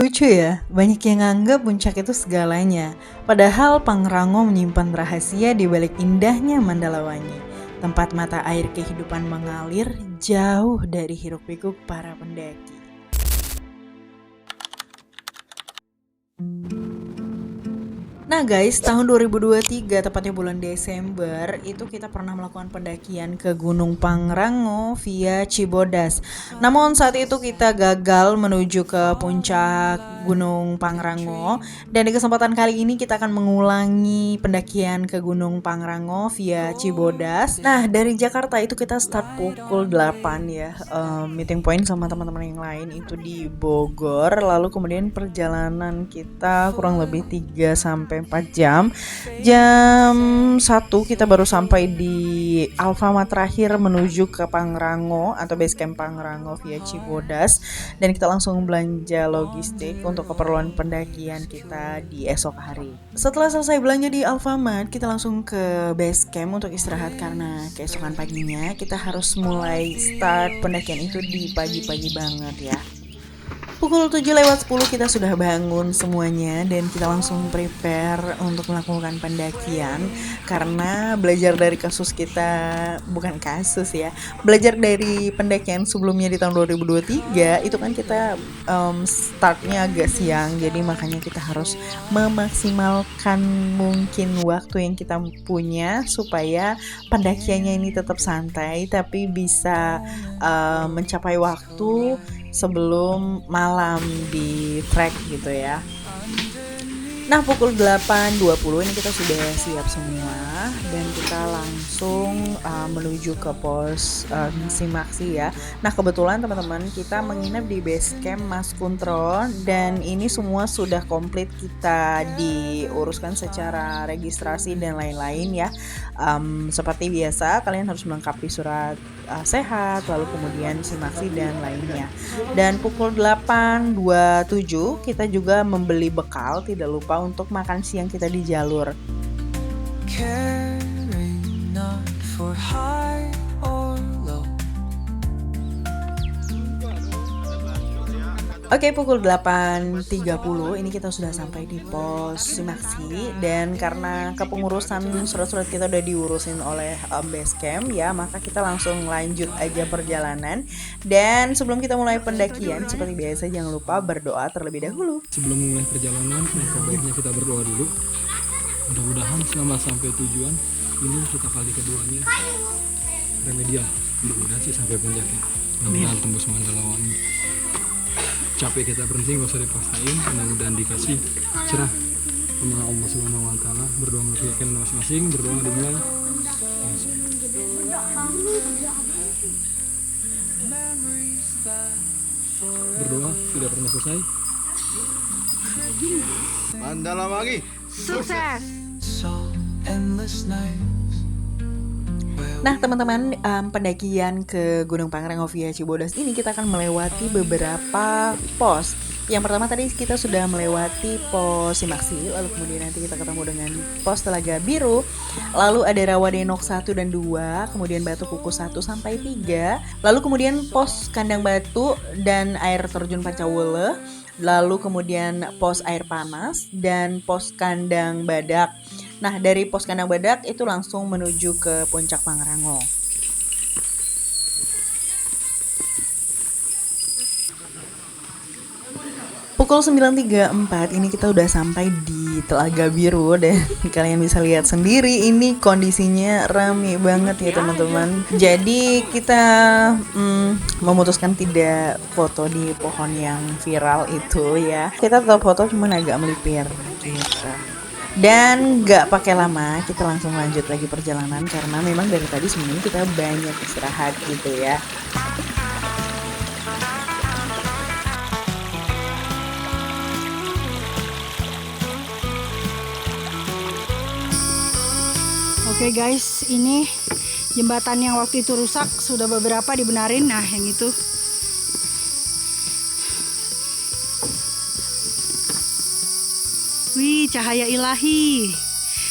Lucu ya, banyak yang nganggap puncak itu segalanya. Padahal Pangrango menyimpan rahasia di balik indahnya Mandalawangi. Tempat mata air kehidupan mengalir jauh dari hiruk-pikuk para pendaki. Nah guys, tahun 2023, tepatnya bulan Desember, itu kita pernah melakukan pendakian ke Gunung Pangrango via Cibodas. Namun saat itu kita gagal menuju ke puncak Gunung Pangrango. Dan di kesempatan kali ini kita akan mengulangi pendakian ke Gunung Pangrango via Cibodas. Nah dari Jakarta itu kita start pukul 8 ya. Meeting point sama teman-teman yang lain itu di Bogor. Lalu kemudian perjalanan kita kurang lebih 3-4 jam. Jam 1 kita baru sampai di Alfamart terakhir menuju ke Pangrango atau base camp Pangrango via Cibodas, dan kita langsung belanja logistik untuk keperluan pendakian kita di esok hari. Setelah selesai belanja di Alfamart, kita langsung ke base camp untuk istirahat karena keesokan paginya kita harus mulai start pendakian itu di pagi-pagi banget ya. Pukul 7:10 kita sudah bangun semuanya dan kita langsung prepare untuk melakukan pendakian. Karena belajar dari kasus kita, bukan kasus ya, belajar dari pendakian sebelumnya di tahun 2023 itu kan kita startnya agak siang. Jadi makanya kita harus memaksimalkan mungkin waktu yang kita punya supaya pendakiannya ini tetap santai tapi bisa mencapai waktu sebelum malam di trek gitu ya. Nah pukul 8.20 ini kita sudah siap semua dan kita langsung menuju ke pos Simaksi ya. Nah kebetulan teman-teman kita menginap di base camp Mas Kuntro dan ini semua sudah komplit, kita diuruskan secara registrasi dan lain-lain ya. Seperti biasa kalian harus melengkapi surat sehat, lalu kemudian Simaksi dan lainnya. Dan pukul 8.27 kita juga membeli bekal, tidak lupa untuk makan siang kita di jalur. Oke, pukul 8.30 ini kita sudah sampai di pos Simaksi, dan karena kepengurusan surat-surat kita udah diurusin oleh base camp ya, maka kita langsung lanjut aja perjalanan. Dan sebelum kita mulai pendakian, seperti biasa jangan lupa berdoa terlebih dahulu. Sebelum memulai perjalanan, maka baiknya kita berdoa dulu. Mudah-mudahan selamat sampai tujuan. Ini kita kali keduanya remedial. Mudah-mudahan sih sampai puncaknya. Mudah-mudahan tembus Mandalawangi. Capek kita berhenti, gak usah dipaksain. Mudah-mudahan dikasih cerah sama Allah Subhanahu Wa Taala. Berdoa mengikhlaskan masing-masing. Berdoa dimulai. Berdoa tidak pernah selesai. Mandalawangi sukses. Nah teman-teman, pendakian ke Gunung Pangrango via Cibodas ini kita akan melewati beberapa pos. Yang pertama tadi kita sudah melewati pos Simaksi, lalu kemudian nanti kita ketemu dengan pos Telaga Biru, lalu ada Rawadenok 1 dan 2, kemudian Batu Kuku 1-3, lalu kemudian pos Kandang Batu dan air terjun Pancawele, lalu kemudian pos Air Panas dan pos Kandang Badak. Nah dari pos Kandang Badak itu langsung menuju ke puncak Pangrango. Pukul 9.34 ini kita udah sampai di Telaga Biru dan kalian bisa lihat sendiri ini kondisinya rame banget ya teman-teman. Jadi kita memutuskan tidak foto di pohon yang viral itu ya. Kita tetap foto cuman agak melipir gitu. Dan gak pakai lama, kita langsung lanjut lagi perjalanan karena memang dari tadi sebenarnya kita banyak istirahat gitu ya. Oke guys, ini jembatan yang waktu itu rusak sudah beberapa dibenarin. Nah yang itu wih, cahaya ilahi.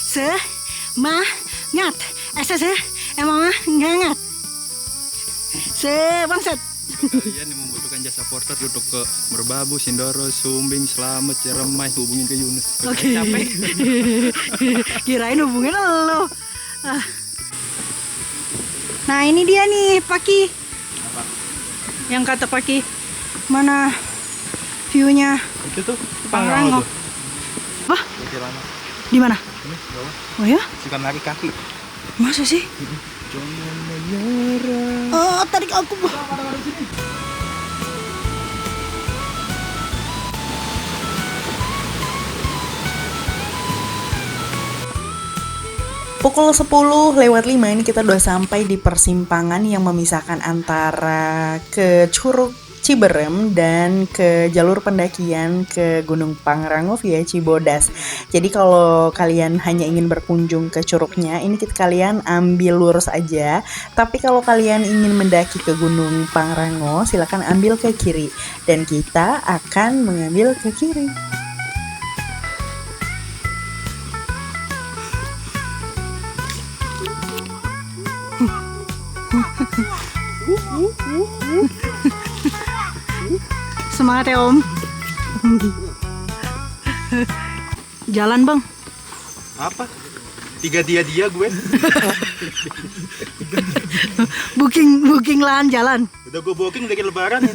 Semangat. Emang ngat. Sebangsat. kalian yang membutuhkan menggunakan jasa porter untuk ke Merbabu, Sindoro, Sumbing, Slamet, Ciremai, hubungin ke Yunus. Oke. Capek. Kirain hubungin lo. Ah. Nah ini dia nih Paki. Apa? Yang kata Paki. Mana viewnya Itu tuh Pangrango? Hah? Celana. Di mana? Ini bawah. Oh ya? Suka lari kaki. Masa sih? Jangan menyerah. Oh, tarik aku. Pukul 10:05 ini kita udah sampai di persimpangan yang memisahkan antara ke Curug Ciberem dan ke jalur pendakian ke Gunung Pangrango via Cibodas. Jadi kalau kalian hanya ingin berkunjung ke curugnya, ini kalian ambil lurus aja. Tapi kalau kalian ingin mendaki ke Gunung Pangrango, silakan ambil ke kiri. Dan kita akan mengambil ke kiri. Semangat ya Om. Jalan Bang. Apa? 3 dia gue. Booking lahan jalan. Udah gue booking dari lebaran. 3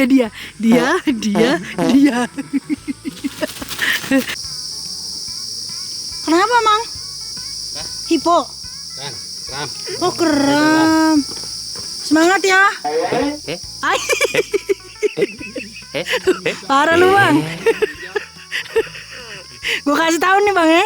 dia. Kenapa Mang? Hipo. Kan, Ram. Oh keren. Semangat ya. Ay. Parah lu Bang. Gue kasih tahu nih Bang ya.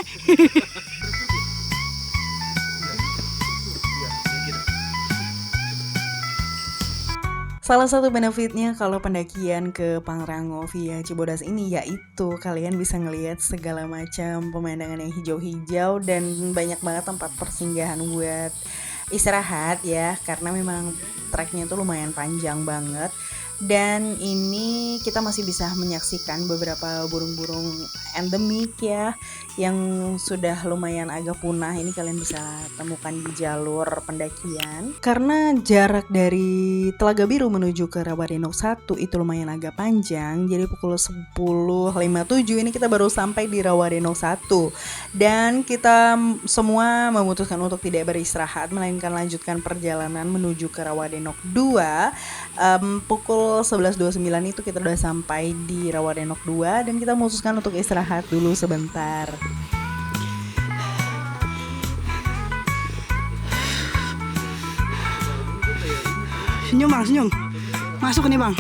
Salah satu benefitnya kalau pendakian ke Pangrango via Cibodas ini yaitu kalian bisa ngelihat segala macam pemandangan yang hijau-hijau dan banyak banget tempat persinggahan buat istirahat ya, karena memang treknya itu lumayan panjang banget. Dan ini kita masih bisa menyaksikan beberapa burung-burung endemik ya yang sudah lumayan agak punah. Ini kalian bisa temukan di jalur pendakian. Karena jarak dari Telaga Biru menuju ke Rawadenok 1 itu lumayan agak panjang. Jadi pukul 10:57 ini kita baru sampai di Rawadenok 1. Dan kita semua memutuskan untuk tidak beristirahat, melainkan lanjutkan perjalanan menuju ke Rawadenok 2. Pukul 11:29 itu kita udah sampai di Rawadenok 2 dan kita memutuskan untuk istirahat dulu sebentar. Senyum Bang, senyum. Masuk nih Bang.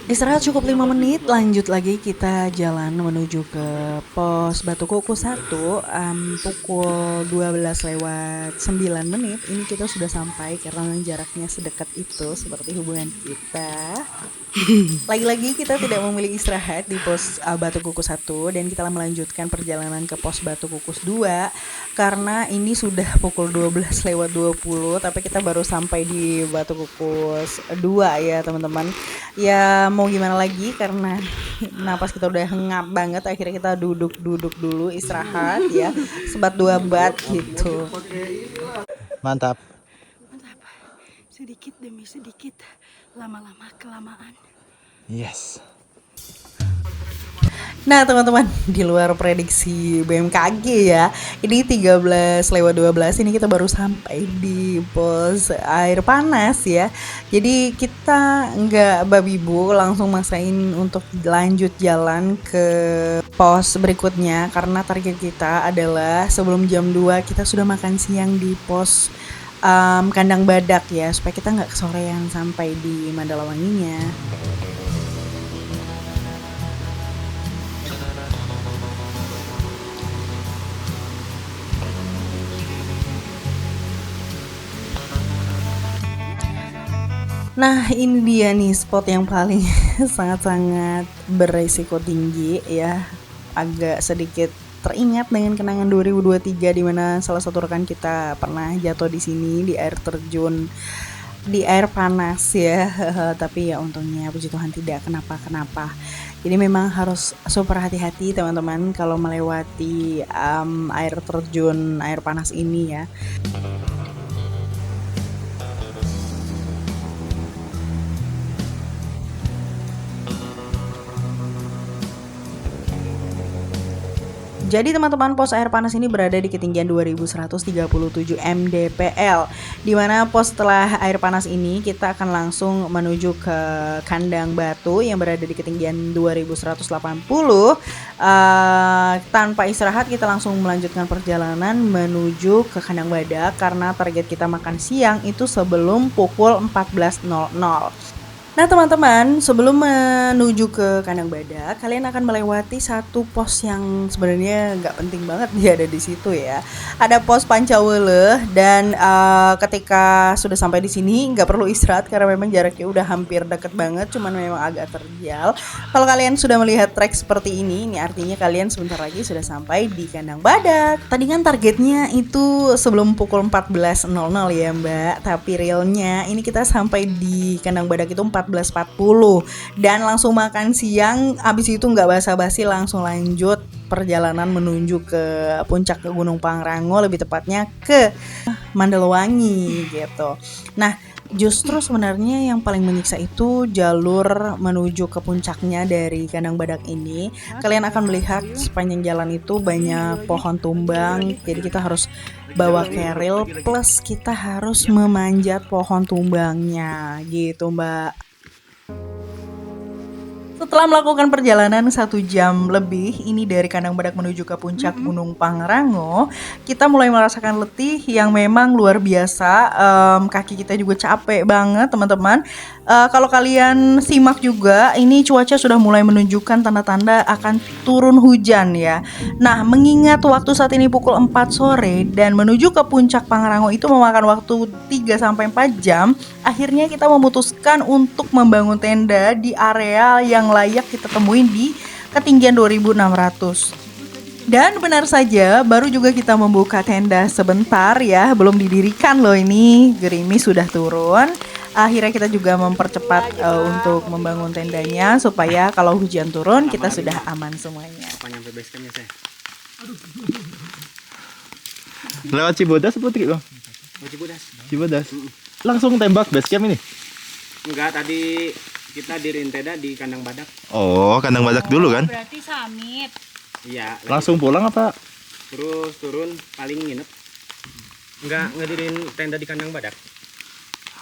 Istirahat cukup 5 menit, lanjut lagi kita jalan menuju ke pos Batu Kuku 1. Pukul 12:09 ini kita sudah sampai karena jaraknya sedekat itu seperti hubungan kita. Lagi-lagi kita tidak memilih istirahat di pos Batu Kukus 1 dan kita melanjutkan perjalanan ke pos Batu Kukus 2 karena ini sudah pukul 12:20 tapi kita baru sampai di Batu Kukus 2 ya teman-teman. Ya mau gimana lagi karena napas kita udah hengap banget, akhirnya kita duduk dulu istirahat ya, sebat 2 bat gitu. Mantap. Sedikit demi sedikit, lama-lama kelamaan. Yes. Nah teman-teman, di luar prediksi BMKG ya, ini 13:12 ini kita baru sampai di pos air panas ya. Jadi kita nggak babi bu, langsung maksain untuk lanjut jalan ke pos berikutnya karena target kita adalah sebelum jam 2 kita sudah makan siang di pos kandang badak ya, supaya kita nggak kesorean sampai di Mandalawanginya. Nah ini dia nih spot yang paling sangat-sangat beresiko tinggi ya, agak sedikit teringat dengan kenangan 2023 di mana salah satu rekan kita pernah jatuh di sini di air terjun di air panas ya. Tapi ya untungnya puji Tuhan tidak kenapa-kenapa. Jadi memang harus super hati-hati teman-teman kalau melewati air terjun air panas ini ya. Jadi teman-teman, pos air panas ini berada di ketinggian 2137 mdpl. Di mana pos setelah air panas ini kita akan langsung menuju ke kandang batu yang berada di ketinggian 2180. Tanpa istirahat kita langsung melanjutkan perjalanan menuju ke kandang badak karena target kita makan siang itu sebelum pukul 14.00. Nah teman-teman, sebelum menuju ke kandang badak, kalian akan melewati satu pos yang sebenarnya nggak penting banget dia ada di situ ya. Ada pos Pancawele dan ketika sudah sampai di sini nggak perlu istirahat karena memang jaraknya udah hampir deket banget, cuman memang agak terjal. Kalau kalian sudah melihat trek seperti ini artinya kalian sebentar lagi sudah sampai di kandang badak. Tadi kan targetnya itu sebelum pukul 14.00 ya Mbak, tapi realnya ini kita sampai di kandang badak itu 14.40 dan langsung makan siang. Abis itu nggak basa-basi langsung lanjut perjalanan menuju ke puncak ke Gunung Pangrango, lebih tepatnya ke Mandalawangi gitu. Nah justru sebenarnya yang paling menyiksa itu jalur menuju ke puncaknya dari kandang badak ini. Kalian akan melihat sepanjang jalan itu banyak pohon tumbang, jadi kita harus bawa keril plus kita harus memanjat pohon tumbangnya gitu Mbak. Setelah melakukan perjalanan 1 jam lebih ini dari kandang badak menuju ke puncak Gunung Pangrango, kita mulai merasakan letih yang memang luar biasa. Kaki kita juga capek banget teman-teman. Kalau kalian simak juga, ini cuaca sudah mulai menunjukkan tanda-tanda akan turun hujan ya. Nah, mengingat waktu saat ini pukul 4 sore dan menuju ke puncak Pangrango itu memakan waktu 3-4 jam, akhirnya kita memutuskan untuk membangun tenda di area yang layak kita temuin di ketinggian 2600. Dan benar saja, baru juga kita membuka tenda sebentar ya, belum didirikan loh ini, gerimis sudah turun. Akhirnya kita juga mempercepat untuk membangun tendanya supaya kalau hujan turun kita sudah aman semuanya. Kapan nyampe base campnya saya? Lewat Cibodas Putri bang? Oh, Cibodas. Cibodas. Langsung tembak base camp ini? Enggak, tadi kita diriin tenda di kandang badak. Oh, kandang badak dulu kan? Berarti summit. Iya. Langsung pulang apa? Terus turun paling nginep. Enggak ngedirin tenda di kandang badak.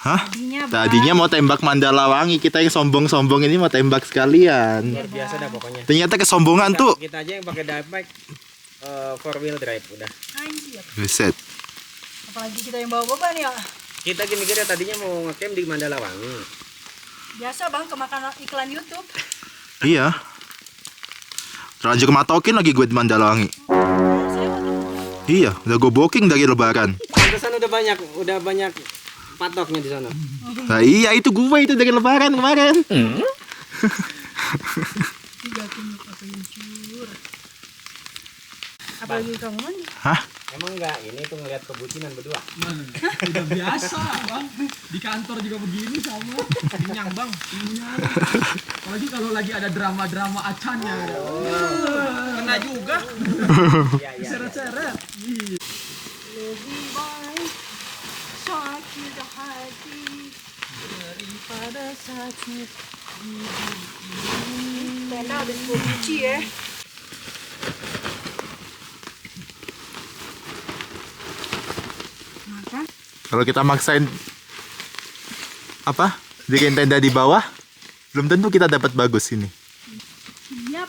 Hah? Tadinya mau tembak Mandalawangi, kita yang sombong-sombong ini mau tembak sekalian. Luar biasa dah pokoknya. Ternyata kesombongan tuh. Kita aja yang pakai dive bike 4-wheel drive udah. Anjir. Buset. Apalagi kita yang bawa beban ya. Kita mikirnya tadinya mau ngecamp di Mandalawangi. Biasa bang, kemakan iklan YouTube. Iya. Terlanjur matokin lagi gue di Mandalawangi. Iya, udah gue booking dari lebaran. Pantesan udah banyak patoknya di sana. Nah iya itu gue itu dari lebaran kemarin. Apalagi kamu mandi. Hah? Emang enggak, ini tuh ngeliat kebucinan berdua. Udah biasa bang, di kantor juga begini sama. Kenyang bang, kenyang. Apalagi kalau lagi ada drama-drama acannya. Kena juga. Iya. Seret-seret. Lebih baik sakit hati daripada sakit gigi. Tenda ada 10 biji ya. Kalau kita maksain apa? Bikin tenda di bawah, belum tentu kita dapat bagus ini. Siap.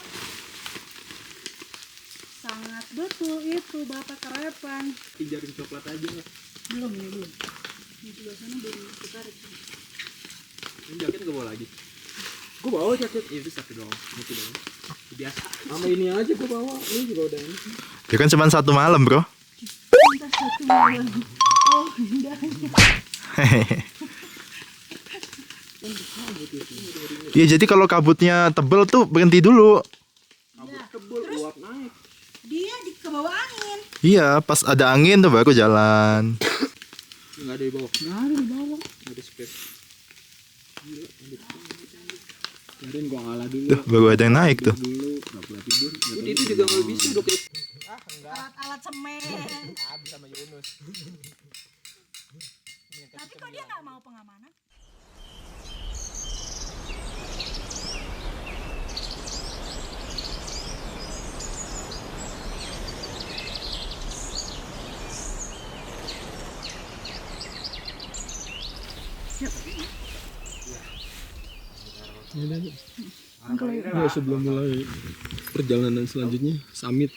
Sangat betul itu Bapak Kerepan. Jaring coklat aja. Belum ya, belum. Di sebelah sana belum ketarik. Ini jaket gue bawa lagi. Gue bawa jaket. Itu satu doang. Itu doang. Biasa. Sama ini aja gue bawa. Ini juga udah ini. Ya kan cuma 1 malam bro. Minta 1 malam. Oh, indahnya. Iya jadi kalau kabutnya tebel tuh berhenti dulu. Tebel uap naik. Dia ke bawah angin. Iya pas ada angin tuh baru jalan. Enggak ada di bawah. Enggak ada di bawah. Enggak ada space. Biarin gua ngalah dulu. Tuh, baru ada yang naik tuh. Dulu nggak pernah tidur. Udah itu juga nggak bisa udah kayak. Alat-alat semen. Tapi kok dia nggak mau pengamanan? Ya, sebelum mulai perjalanan selanjutnya summit.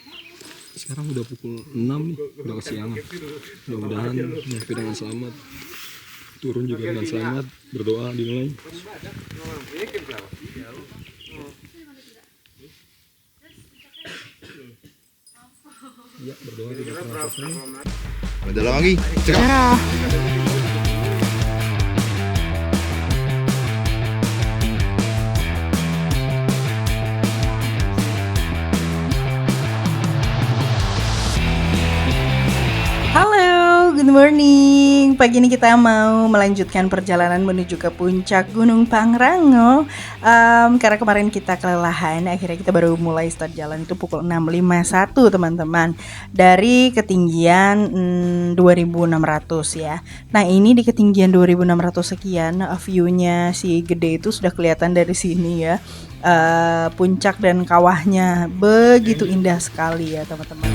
Sekarang udah pukul 6 nih, udah kesiangan. Mudah-mudahan nyampe dengan selamat. Turun juga dengan selamat, berdoa dimulai. Ya, berdoa tidak pernah selesai. Mandalawangi. Cekap. Halo, good morning. Pagi ini kita mau melanjutkan perjalanan menuju ke puncak Gunung Pangrango. Karena kemarin kita kelelahan, akhirnya kita baru mulai start jalan itu pukul 6.51 teman-teman. Dari ketinggian 2.600 ya. Nah ini di ketinggian 2.600 sekian, view-nya si Gede itu sudah kelihatan dari sini ya. Puncak dan kawahnya begitu indah sekali ya teman-teman.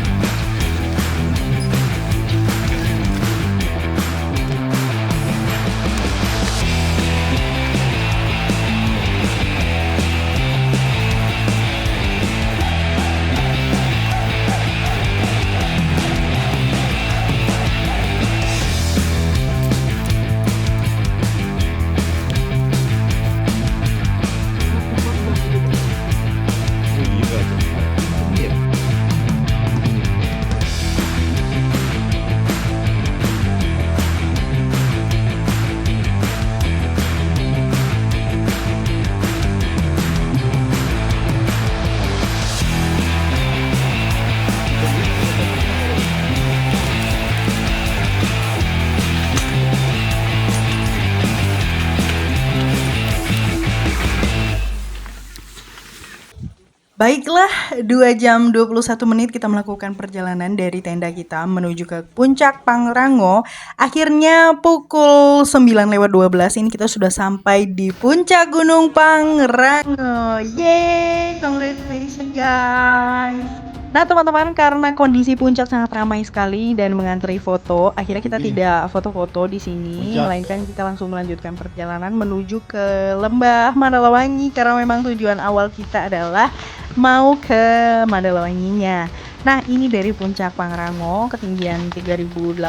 Baiklah, 2 jam 21 menit kita melakukan perjalanan dari tenda kita menuju ke puncak Pangrango. Akhirnya pukul 9:12 ini kita sudah sampai di puncak Gunung Pangrango. Yeay, congratulations guys. Nah teman-teman, karena kondisi puncak sangat ramai sekali dan mengantri foto, akhirnya kita tidak foto-foto di sini, melainkan kita langsung melanjutkan perjalanan menuju ke Lembah Mandalawangi karena memang tujuan awal kita adalah mau ke Mandalawanginya. Nah ini dari puncak Pangrango ketinggian 3018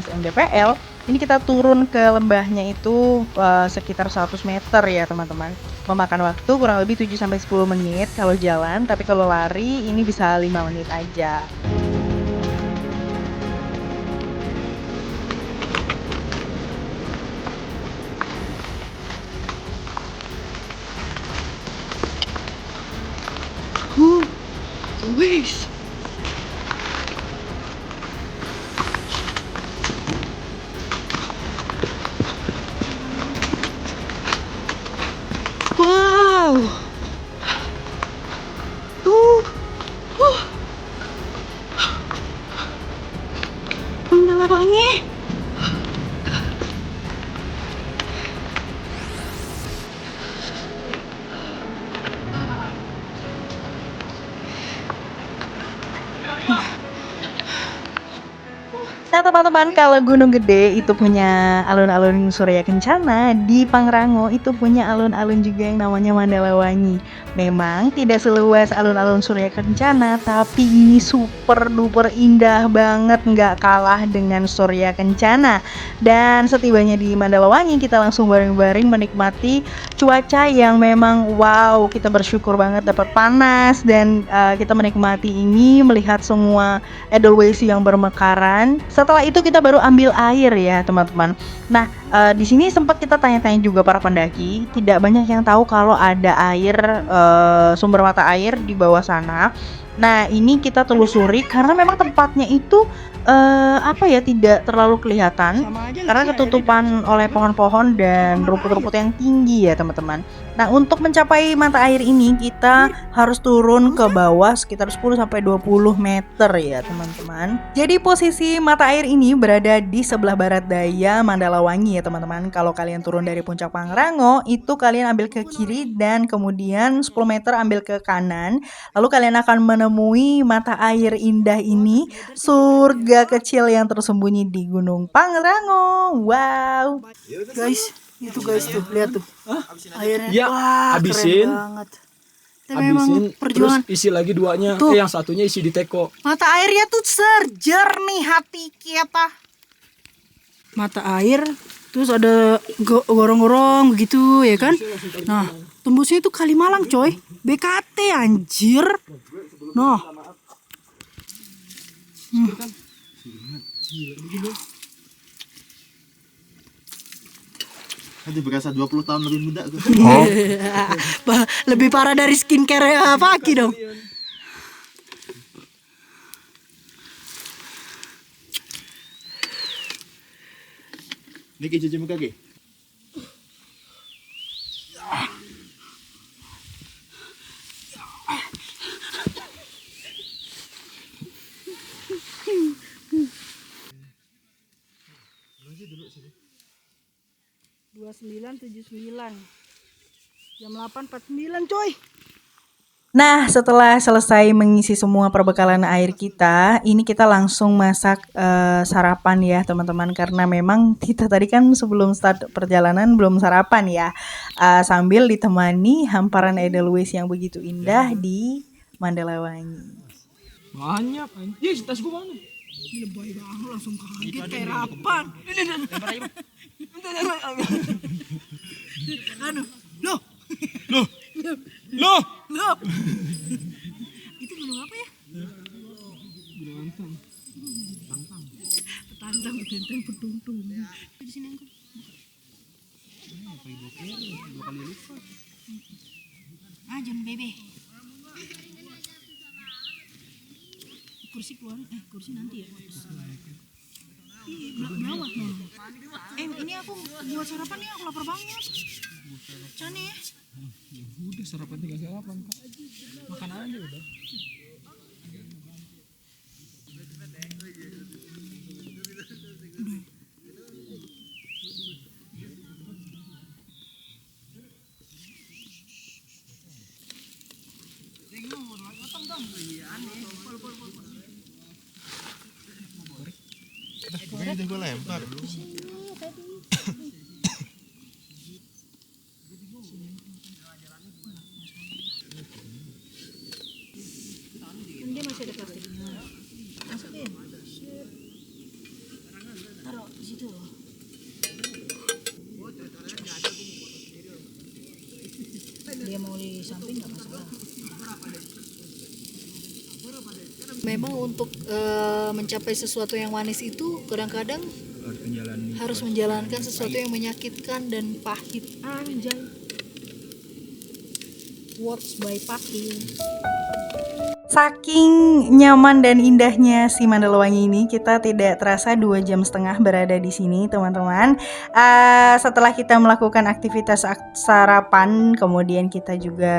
mdpl. Ini kita turun ke lembahnya itu sekitar 100 meter ya teman-teman. Memakan waktu kurang lebih 7-10 menit kalau jalan, tapi kalau lari ini bisa 5 menit aja. Wih. Wow. Mandalawangi. Nah teman-teman, kalau Gunung Gede itu punya alun-alun Surya Kencana, di Pangrango itu punya alun-alun juga yang namanya Mandalawangi. Memang tidak seluas alun-alun Surya Kencana, tapi ini super duper indah banget, nggak kalah dengan Surya Kencana. Dan setibanya di Mandalawangi kita langsung bareng-bareng menikmati cuaca yang memang wow, kita bersyukur banget dapat panas dan kita menikmati ini, melihat semua edelweiss yang bermekaran. Setelah itu kita baru ambil air ya teman-teman. Nah di sini sempat kita tanya-tanya juga para pendaki, tidak banyak yang tahu kalau ada air, sumber mata air di bawah sana. Nah ini kita telusuri karena memang tempatnya itu apa ya, tidak terlalu kelihatan Sama aja nggak karena sih ketutupan oleh pohon-pohon dan rumput-rumput yang tinggi ya teman-teman. Nah, untuk mencapai mata air ini kita harus turun ke bawah sekitar 10-20 meter ya teman-teman. Jadi posisi mata air ini berada di sebelah barat daya Mandalawangi ya teman-teman. Kalau kalian turun dari puncak Pangrango itu kalian ambil ke kiri dan kemudian 10 meter ambil ke kanan. Lalu kalian akan menemui mata air indah ini, surga kecil yang tersembunyi di Gunung Pangrango. Wow. Guys, itu guys tuh, lihat tuh. Airnya Ya, wah, habisin. keren banget. Tapi memang Habisin, terus perjuangan. isi lagi duanya. Tuh. Yang satunya isi di teko. Mata airnya tuh sejernih hati kita. Mata air, terus ada gorong-gorong begitu ya kan. Nah, tembusnya itu Kalimalang coy. BKT anjir. Noh. Aduh, berasa 20 tahun lebih muda gue. Lebih parah dari skincare Paki dong. Ini cuci muka Ki. Dua 2979 jam 8.49 coy. Nah, setelah selesai mengisi semua perbekalan air kita, ini kita langsung masak sarapan ya teman-teman. Karena memang kita tadi kan sebelum start perjalanan belum sarapan ya. Sambil ditemani hamparan Edelweiss yang begitu indah di Mandalawangi. Banyak. Yes, tas gua mana? Lebay banget langsung kaget kayak rapan. Aduh, loh. Itu gunung apa ya? Tantang, tentang peduntung. Di sini angkut. Jangan bebe. Kursi keluar, kursi nanti ya. Bawah no. Ini aku buat sarapan nih, aku lapar banget. Cane ya. Udah sarapan tinggal sarapan, Kak. Makan aja udah. Udah gue lempar dulu. Dia masih ada plastiknya. Masukin. Taruh di situ. Dia mau di samping nggak masalah. Memang untuk mencapai sesuatu yang manis itu kadang-kadang harus menjalankan sesuatu yang menyakitkan dan pahit. Anjay. Words by Paki. Saking nyaman dan indahnya si Mandalawangi ini, kita tidak terasa 2,5 jam berada di sini, teman-teman. Setelah kita melakukan aktivitas sarapan, kemudian kita juga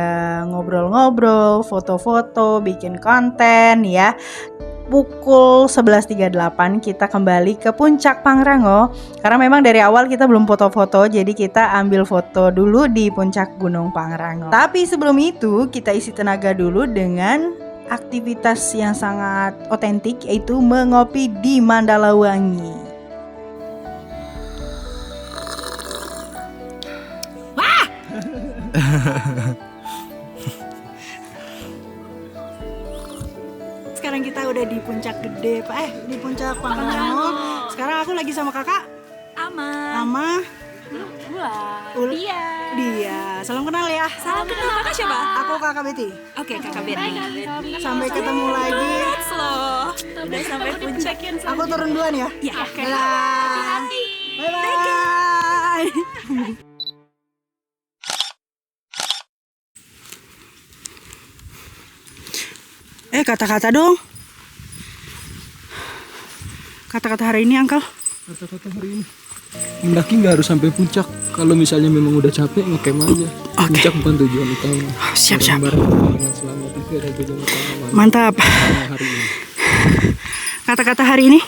ngobrol-ngobrol, foto-foto, bikin konten ya. Pukul 11.38 kita kembali ke puncak Pangrango. Karena memang dari awal kita belum foto-foto, jadi kita ambil foto dulu di puncak Gunung Pangrango. Tapi sebelum itu kita isi tenaga dulu dengan aktivitas yang sangat otentik, yaitu mengopi di Mandalawangi. Sekarang kita udah di puncak gede, di puncak Pangrango. Sekarang aku lagi sama kakak Ama. Dia. Salam kenal ya. Salam kenal, kakak siapa? Aku kakak Betty. Oke, kakak Betty. Sampai ketemu lagi. Slow. Udah sampai puncak. Aku turun duluan ya. Ya, oke. Bye bye. Kata-kata dong. Kata-kata hari ini, Uncle. Kata-kata hari ini. Mendaki nggak harus sampai puncak. Kalau misalnya memang udah capek, ngecamp aja. Puncak bukan tujuan utama. Siap-siap. Bareng-bareng dengan selamat itu adalah tujuan utama. Mantap. Hari ini. Kata-kata hari ini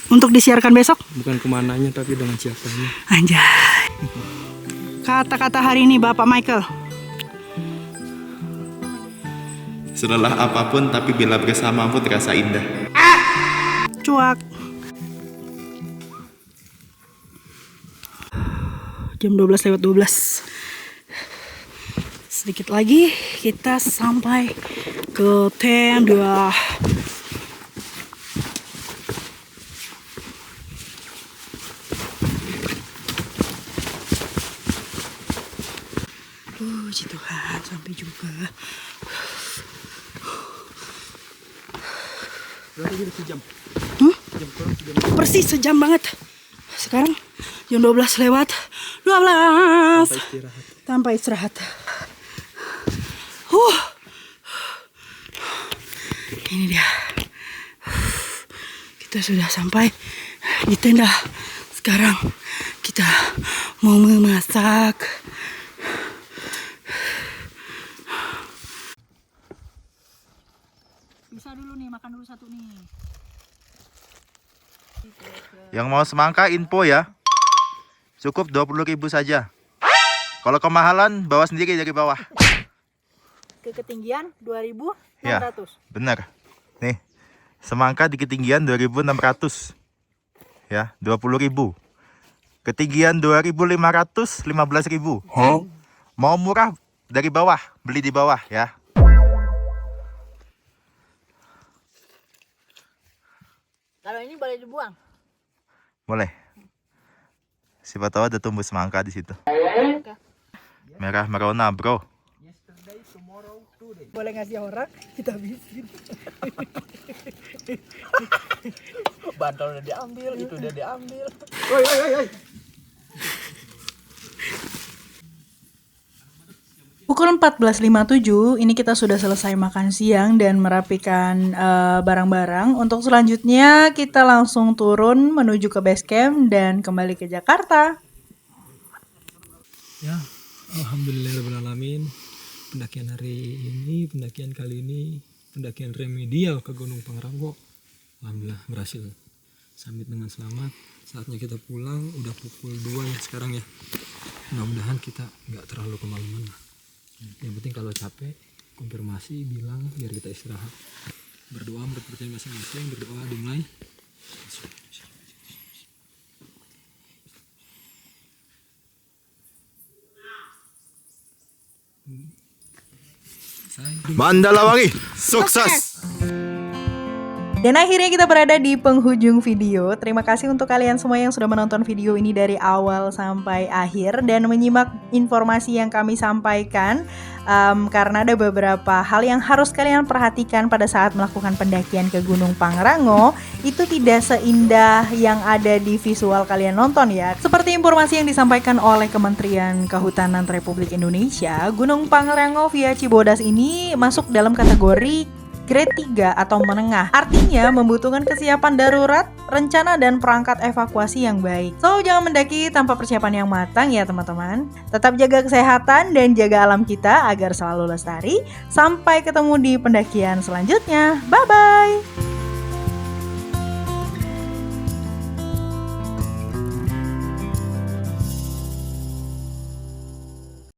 untuk disiarkan besok. Bukan kemananya tapi dengan siapanya. Anjay. Kata-kata hari ini Bapak Michael. Selelah apapun tapi bila bersamamu terasa indah. Cuak. Jam 12:12. Sedikit lagi kita sampai ke tenda. Puji Tuhan, sampai juga. Persis sejam banget. Sekarang jam 12 lewat 12. Tanpa istirahat. Ini dia. Kita sudah sampai di tenda. Sekarang kita mau memasak. Bisa dulu nih, makan dulu satu nih. Yang mau semangka info ya. Cukup 20.000 saja. Kalau kemahalan bawa sendiri dari bawah. Ke ketinggian 2.600. Ya, benar. Nih, semangka di ketinggian 2.600. Ya, 20.000. Ketinggian 2.500, 15.000. Mau murah dari bawah, beli di bawah ya. Kalau ini boleh dibuang. Boleh. Siapa tahu ada tumbuh semangka di situ. Merah merona, bro. Boleh ngasih orang, kita habisin. Bantal udah diambil, itu udah diambil. Pukul 14.57 ini kita sudah selesai makan siang dan merapikan barang-barang. Untuk selanjutnya kita langsung turun menuju ke base camp dan kembali ke Jakarta. Ya, alhamdulillahirrahmanirrahim. Pendakian hari ini, pendakian kali ini, pendakian remedial ke Gunung Pangrango. Alhamdulillah berhasil. Summit dengan selamat. Saatnya kita pulang, udah pukul 2 ya sekarang ya. Mudah-mudahan kita nggak terlalu kemalaman lah. Yang penting kalau capek, konfirmasi, bilang biar kita istirahat. Berdoa menurut percaya masing-masing, berdoa dimulai. Mandalawangi, sukses! Dan akhirnya kita berada di penghujung video. Terima kasih untuk kalian semua yang sudah menonton video ini dari awal sampai akhir dan menyimak informasi yang kami sampaikan. Karena ada beberapa hal yang harus kalian perhatikan pada saat melakukan pendakian ke Gunung Pangrango. Itu tidak seindah yang ada di visual kalian nonton ya. Seperti informasi yang disampaikan oleh Kementerian Kehutanan Republik Indonesia, Gunung Pangrango via Cibodas ini masuk dalam kategori grade 3 atau menengah. Artinya membutuhkan kesiapan darurat, rencana dan perangkat evakuasi yang baik. So, jangan mendaki tanpa persiapan yang matang ya teman-teman. Tetap jaga kesehatan dan jaga alam kita agar selalu lestari. Sampai ketemu di pendakian selanjutnya. Bye-bye!